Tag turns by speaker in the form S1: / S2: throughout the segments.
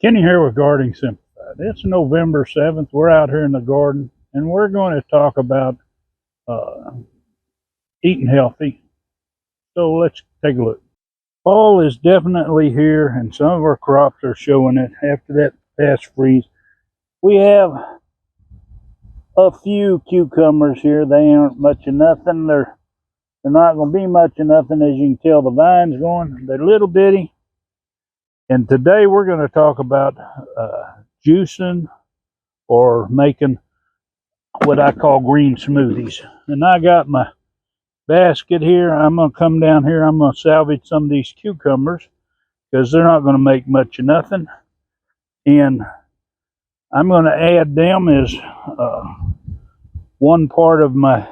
S1: Kenny here with Gardening Simplified. It's November 7th. We're out here in the garden and we're going to talk about uh, eating healthy. So let's take a look. Fall is definitely here and some of our crops are showing it after that past freeze. We have a few cucumbers here. They aren't much of nothing. They're not going to be much of nothing. As you can tell, the vine's going. They're little bitty. And today we're going to talk about juicing or making what I call green smoothies. And I got my basket here. I'm going to come down here. I'm going to salvage some of these cucumbers because they're not going to make much of nothing. And I'm going to add them as one part of my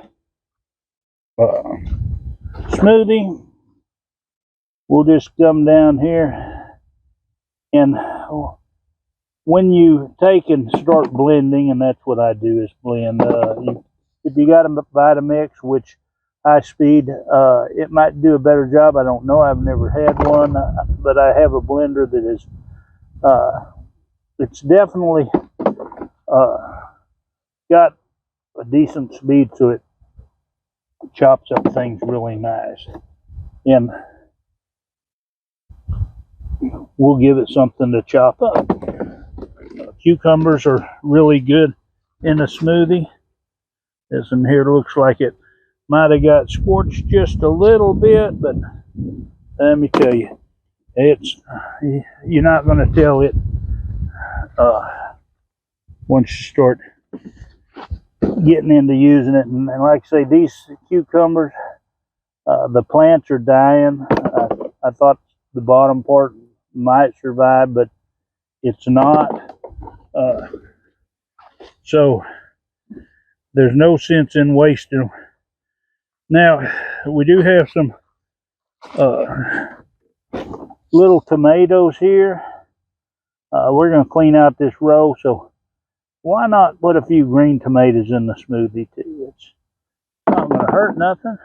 S1: smoothie. We'll just come down here, and when you take and start blending, and that's what I do is blend. If you got a Vitamix, which high speed, it might do a better job. I don't know. I've never had one, but I have a blender that is. It's definitely got a decent speed, so it chops up things really nice. And we'll give it something to chop up. Cucumbers are really good in a smoothie. This one here looks like it might have got scorched just a little bit, but let me tell you, you're not going to tell it once you start getting into using it. And like I say, these cucumbers, the plants are dying. I thought the bottom part might survive, but it's not. So there's no sense in wasting. Now we do have some little tomatoes here. We're going to clean out this row, so why not put a few green tomatoes in the smoothie too? It's not going to hurt nothing.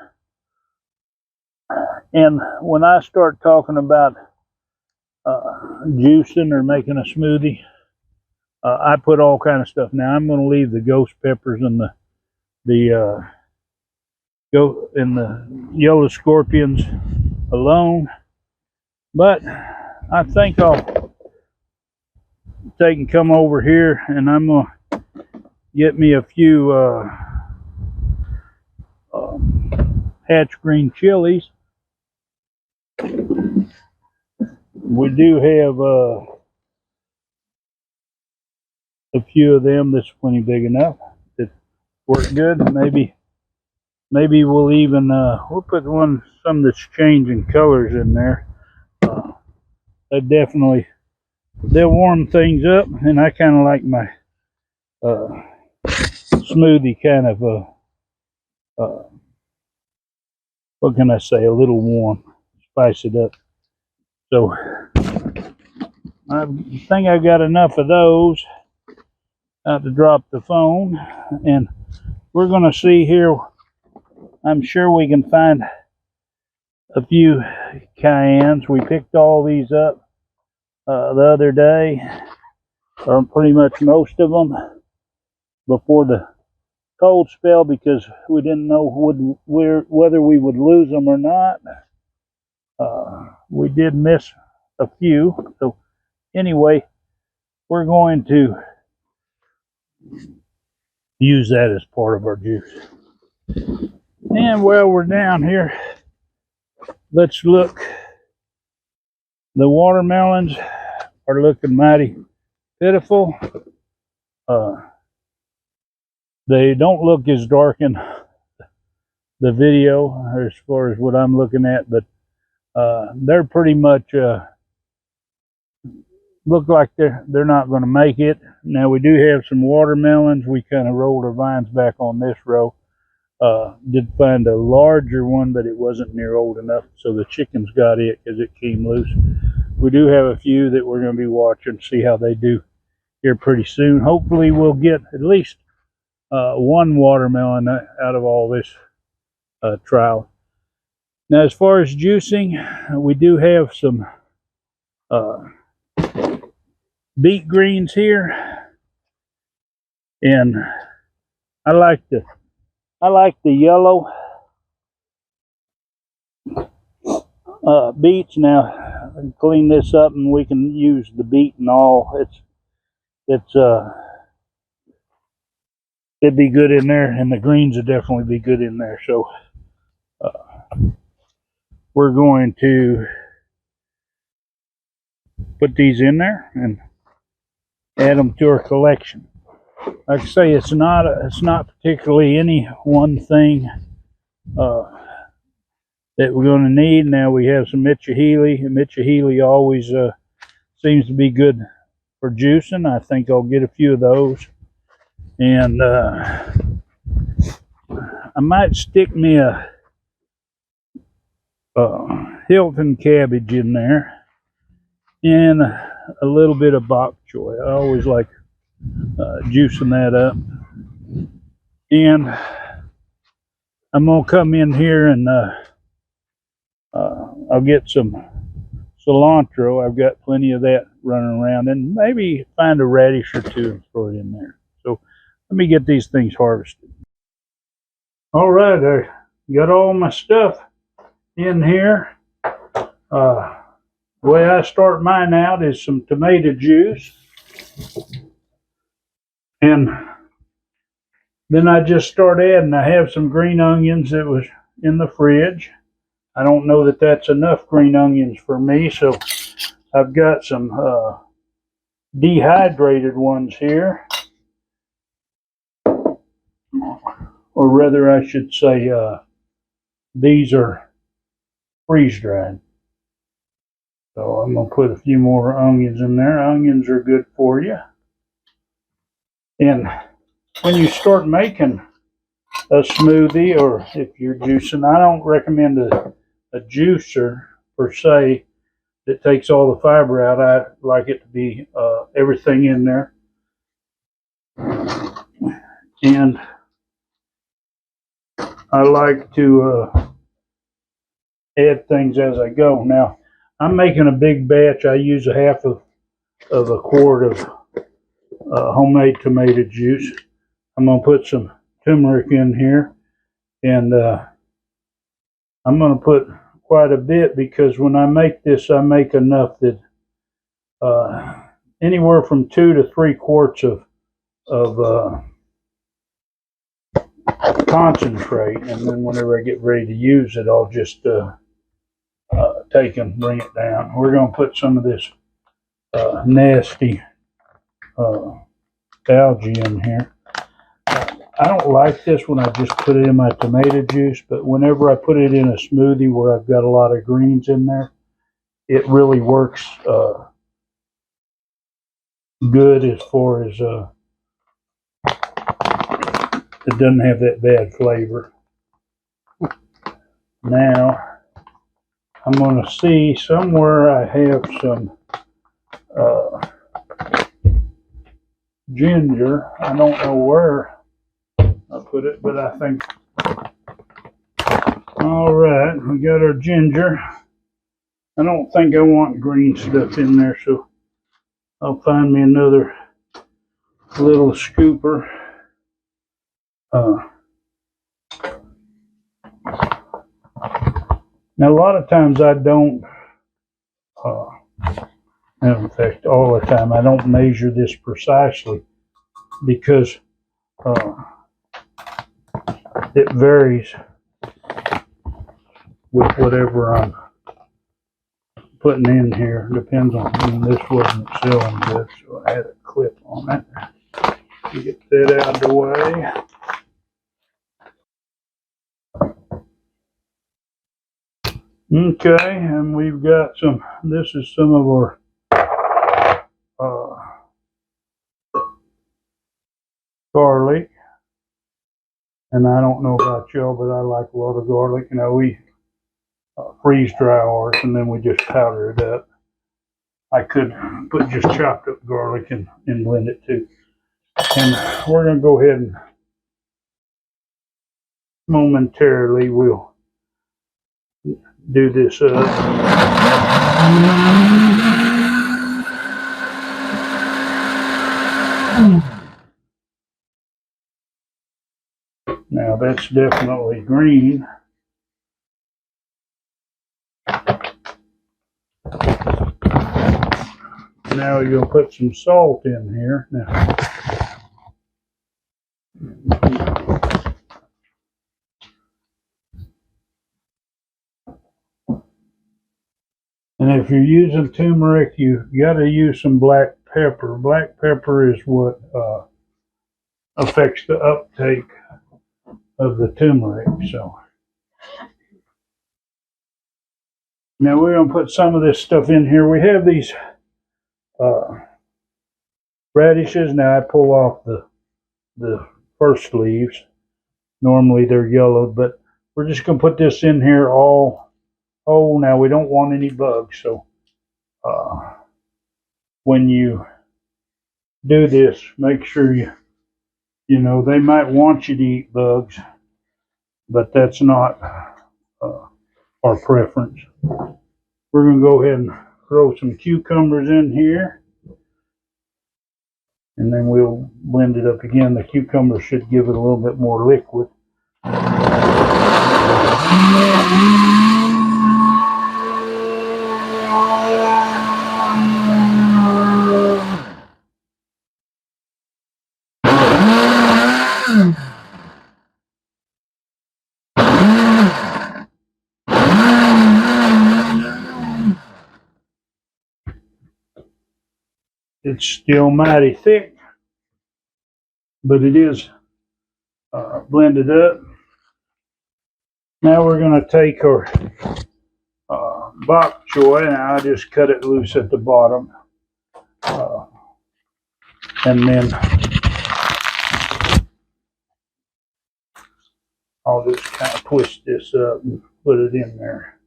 S1: And when I start talking about juicing or making a smoothie, I put all kind of stuff. Now I'm going to leave the ghost peppers and the yellow scorpions alone, but I think I'll take and come over here and I'm going to get me a few hatch green chilies. We do have a few of them that's plenty big enough that work good. Maybe we'll even we'll put some that's changing colors in there. They'll warm things up, and I kind of like my smoothie kind of what can I say, a little warm, spice it up. So I think I got enough of those. Out to drop the phone, and we're going to see here. I'm sure we can find a few cayennes. We picked all these up the other day, or pretty much most of them, before the cold spell, because we didn't know whether we would lose them or not. We did miss a few. So anyway, we're going to use that as part of our juice. And while we're down here, let's look. The watermelons are looking mighty pitiful. They don't look as dark in the video as far as what I'm looking at, but they're pretty much look like they're not going to make it. Now we do have some watermelons. We kind of rolled our vines back on this row. Did find a larger one, but it wasn't near old enough, so the chickens got it because it came loose. We do have a few that we're going to be watching, see how they do here pretty soon. Hopefully we'll get at least one watermelon out of all this trial. Now as far as juicing, we do have some beet greens here, and I like the yellow beets. Now I can clean this up and we can use the beet and all. It'd be good in there, and the greens would definitely be good in there. So we're going to put these in there and add them to our collection. Like I say, it's not particularly any one thing that we're going to need. Now we have some Mitchahili. Mitchahili always seems to be good for juicing. I think I'll get a few of those, and I might stick me a Hilton cabbage in there and a little bit of bok choy. I always like juicing that up. And I'm gonna come in here and I'll get some cilantro. I've got plenty of that running around, and maybe find a radish or two and throw it in there. So let me get these things harvested. All right, I got all my stuff in here. The way I start mine out is some tomato juice, and then I just start adding. I have some green onions that was in the fridge. I don't know that that's enough green onions for me, so I've got some dehydrated ones here, or rather I should say these are freeze-dried. So I'm going to put a few more onions in there. Onions are good for you. And when you start making a smoothie, or if you're juicing, I don't recommend a juicer per se that takes all the fiber out. I like it to be everything in there. And I like to add things as I go. Now, I'm making a big batch. I use a half of a quart of homemade tomato juice. I'm going to put some turmeric in here, and I'm going to put quite a bit, because when I make this, I make enough that anywhere from 2 to 3 quarts of concentrate, and then whenever I get ready to use it, I'll just take and bring it down. We're going to put some of this nasty algae in here. I don't like this when I just put it in my tomato juice, but whenever I put it in a smoothie where I've got a lot of greens in there, it really works good, as far as it doesn't have that bad flavor. Now, I'm going to see somewhere I have some ginger. I don't know where I put it, but I think. All right, we got our ginger. I don't think I want green stuff in there, so I'll find me another little scooper. Now, a lot of times I don't, in fact, all the time, I don't measure this precisely, because it varies with whatever I'm putting in here. Depends on, this wasn't selling good, so I had a clip on it. Get that out of the way. Okay, and we've got some, this is some of our garlic. And I don't know about y'all, but I like a lot of garlic. We freeze dry ours, and then we just powder it up. I could put just chopped up garlic and blend it too. And we're going to go ahead and momentarily we'll do this up. Now that's definitely green. Now you're going to put some salt in here. Now, and if you're using turmeric, you got to use some black pepper. Black pepper is what affects the uptake of the turmeric. So now we're going to put some of this stuff in here. We have these radishes. Now I pull off the first leaves. Normally they're yellowed, but we're just going to put this in here all whole. Now we don't want any bugs, so when you do this, make sure you know they might want you to eat bugs, but that's not our preference. We're going to go ahead and throw some cucumbers in here, and then we'll blend it up again. The cucumber should give it a little bit more liquid. It's still mighty thick, but it is blended up. Now we're going to take our bok choy, and I just cut it loose at the bottom, and then I'll just kind of twist this up and put it in there.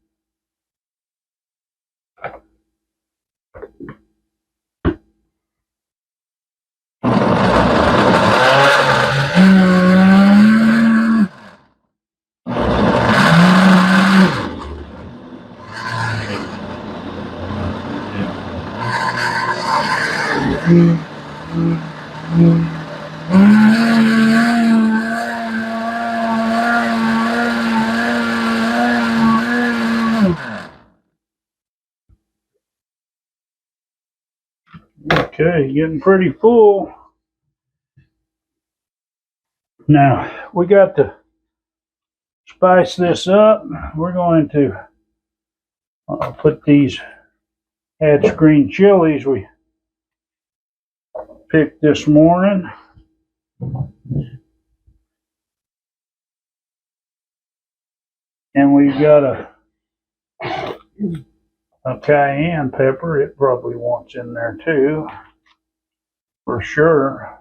S1: Okay, getting pretty full. Now we got to spice this up. We're going to put these Hatch green chilies we picked this morning. And we've got a cayenne pepper. It probably wants in there too, for sure.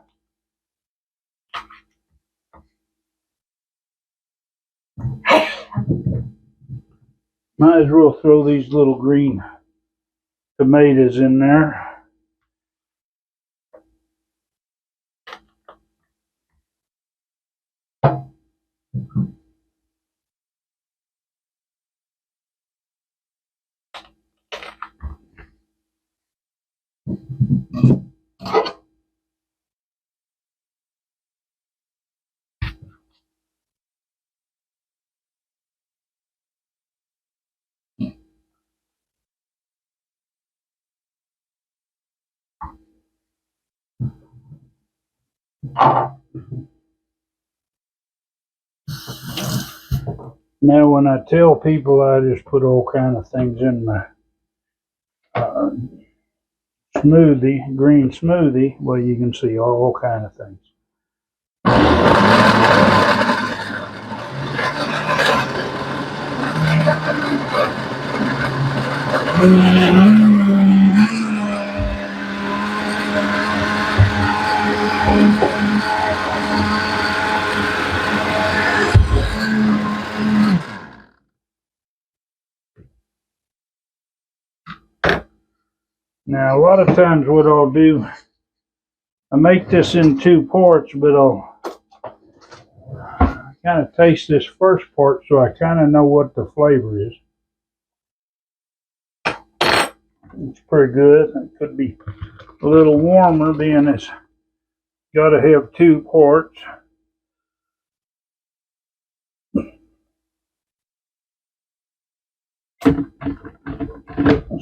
S1: Might as well throw these little green tomatoes in there. Now, when I tell people I just put all kind of things in my smoothie, green smoothie, well, you can see all kind of things. Now, a lot of times what I'll do, I make this in two parts, but I'll kind of taste this first part so I kind of know what the flavor is. It's pretty good. It could be a little warmer being it's got to have two parts.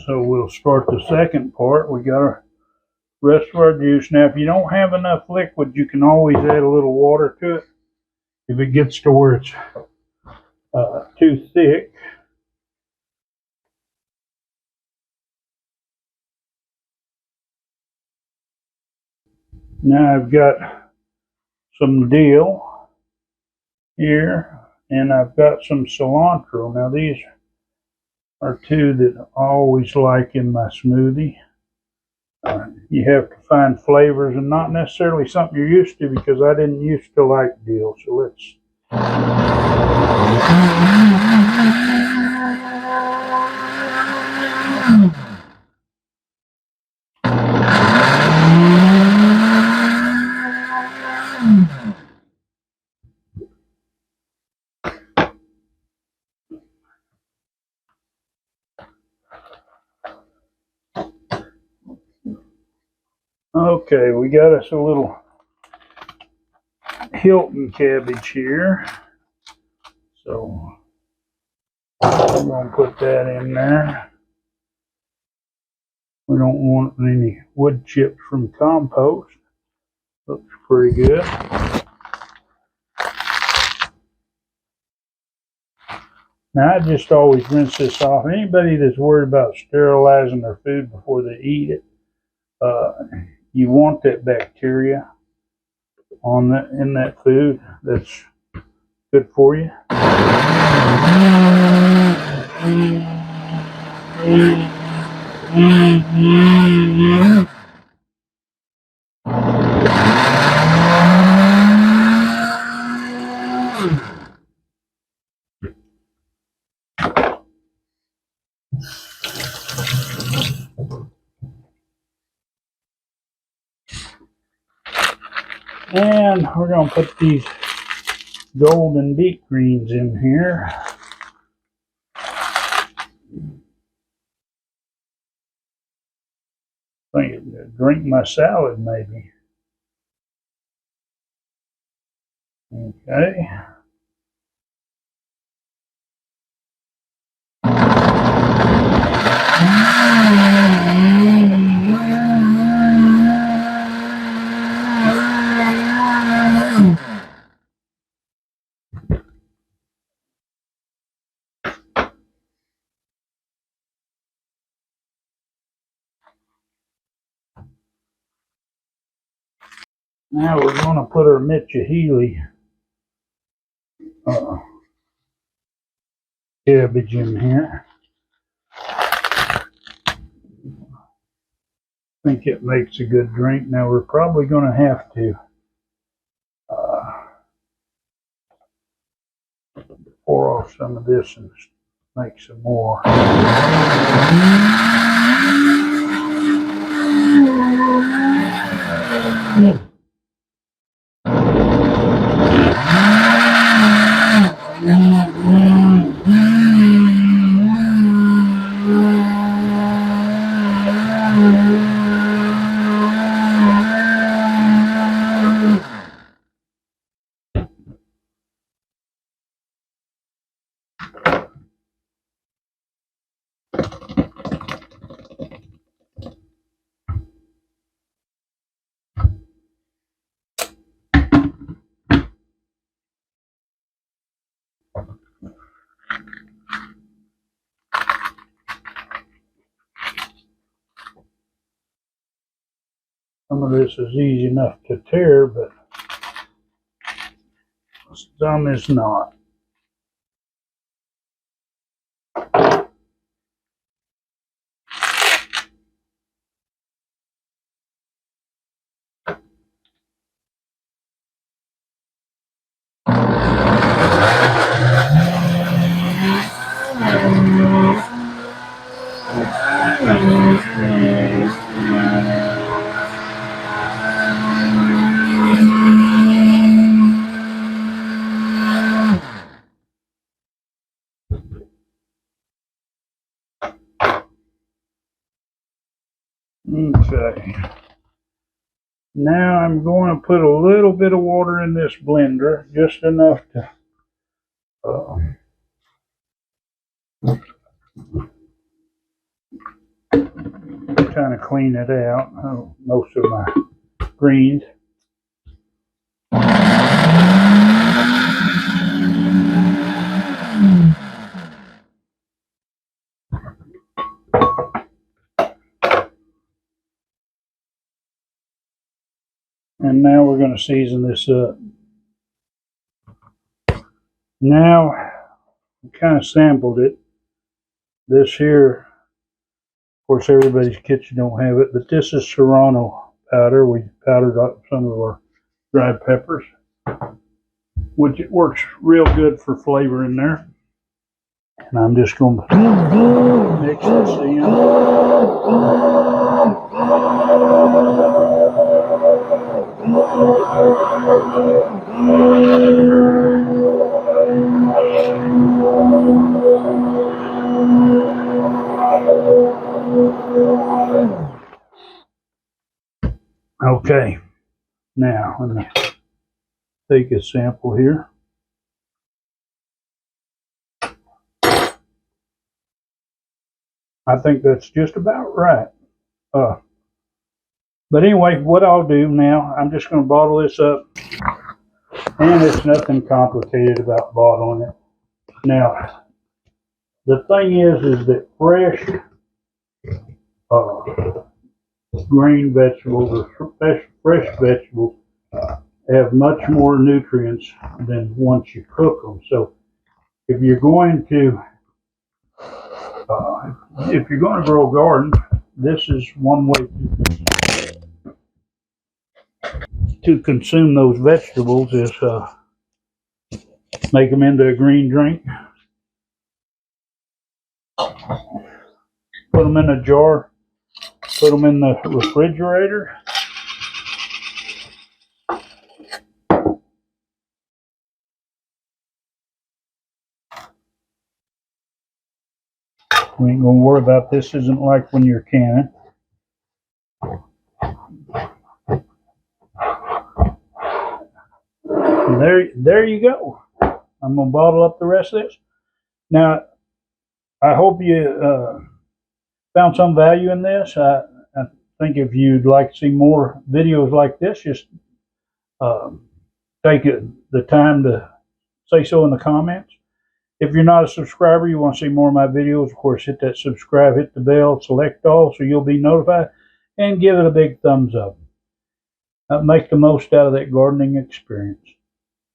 S1: So we'll start the second part. We got our rest of our juice. Now, if you don't have enough liquid, you can always add a little water to it. If it gets to where it's too thick. Now I've got some dill here, and I've got some cilantro. Now these are two that I always like in my smoothie. You have to find flavors and not necessarily something you're used to, because I didn't used to like dill. So let's. Okay, we got us a little Hilton cabbage here. So we're going to put that in there. We don't want any wood chips from compost. Looks pretty good. Now I just always rinse this off. Anybody that's worried about sterilizing their food before they eat it, you want that bacteria on that in that food. That's good for you. And we're going to put these golden beet greens in here. I think I'd drink my salad maybe. Okay. Now we're going to put our Mitchahili cabbage in here. I think it makes a good drink. Now we're probably going to have to pour off some of this and make some more. Some of this is easy enough to tear, but some is not. Now I'm going to put a little bit of water in this blender, just enough to kind of clean it out. Most of my greens. And now we're going to season this up. Now, I kind of sampled it. This here, of course, everybody's kitchen don't have it, but this is serrano powder. We powdered up some of our dried peppers, which it works real good for flavor in there. And I'm just going to mix this in. Okay, now let me take a sample here. I think that's just about right. But anyway, what I'll do now, I'm just going to bottle this up. And it's nothing complicated about bottling it. Now, the thing is that fresh green vegetables or fresh vegetables have much more nutrients than once you cook them. So if you're going to grow a garden, this is one way to consume those vegetables is make them into a green drink. Put them in a jar, put them in the refrigerator. We ain't gonna worry about this. Isn't like when you're canning. There you go. I'm gonna bottle up the rest of this. Now, I hope you found some value in this. I think if you'd like to see more videos like this, just take the time to say so in the comments. If you're not a subscriber, you want to see more of my videos, of course, hit that subscribe, hit the bell, select all so you'll be notified, and give it a big thumbs up. Make the most out of that gardening experience.